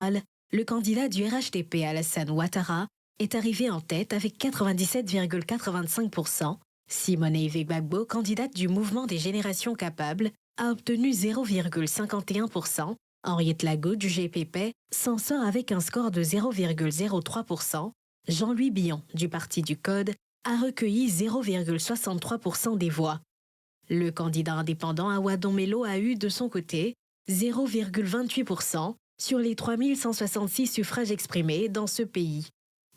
Le candidat du RHDP Alassane Ouattara est arrivé en tête avec 97,85%. Simone Veil Gbagbo, candidate du mouvement des générations capables, a obtenu 0,51%. Henriette Lago du GPP s'en sort avec un score de 0,03%. Jean-Louis Billon du Parti du Code a recueilli 0,63% des voix. Le candidat indépendant Awa Domelo a eu de son côté 0,28% sur les 3166 suffrages exprimés dans ce pays.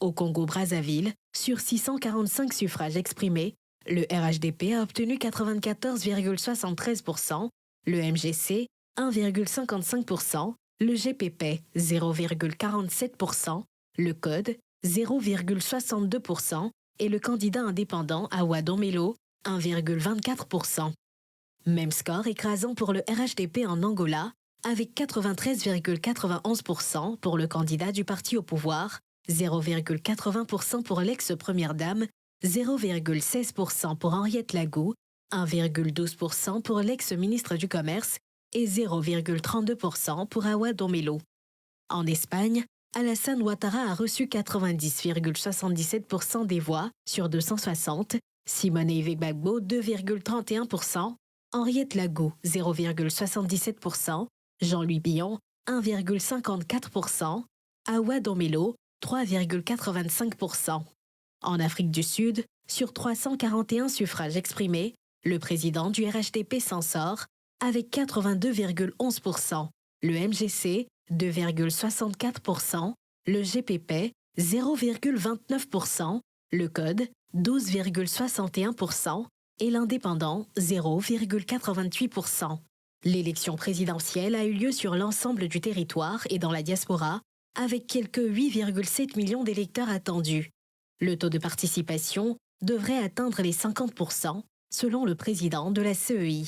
Au Congo-Brazzaville, sur 645 suffrages exprimés, le RHDP a obtenu 94,73%, le MGC 1,55%, le GPP 0,47%, le Code 0,62% et le candidat indépendant Awa Domelo 1,24%. Même score écrasant pour le RHDP en Angola, avec 93,91% pour le candidat du parti au pouvoir, 0,80% pour l'ex-première dame, 0,16% pour Henriette Lago, 1,12% pour l'ex-ministre du Commerce et 0,32% pour Awa Domelo. En Espagne, Alassane Ouattara a reçu 90,77% des voix sur 260, Simone Veil Gbagbo 2,31%, Henriette Lago 0,77%, Jean-Louis Billon 1,54%, Awa Domelo 3,85%. En Afrique du Sud, sur 341 suffrages exprimés, le président du RHDP s'en sort avec 82,11%, le MGC 2,64%, le GPP 0,29%, le Code 12,61% et l'indépendant 0,88%. L'élection présidentielle a eu lieu sur l'ensemble du territoire et dans la diaspora, avec quelques 8,7 millions d'électeurs attendus. Le taux de participation devrait atteindre les 50%, selon le président de la CEI.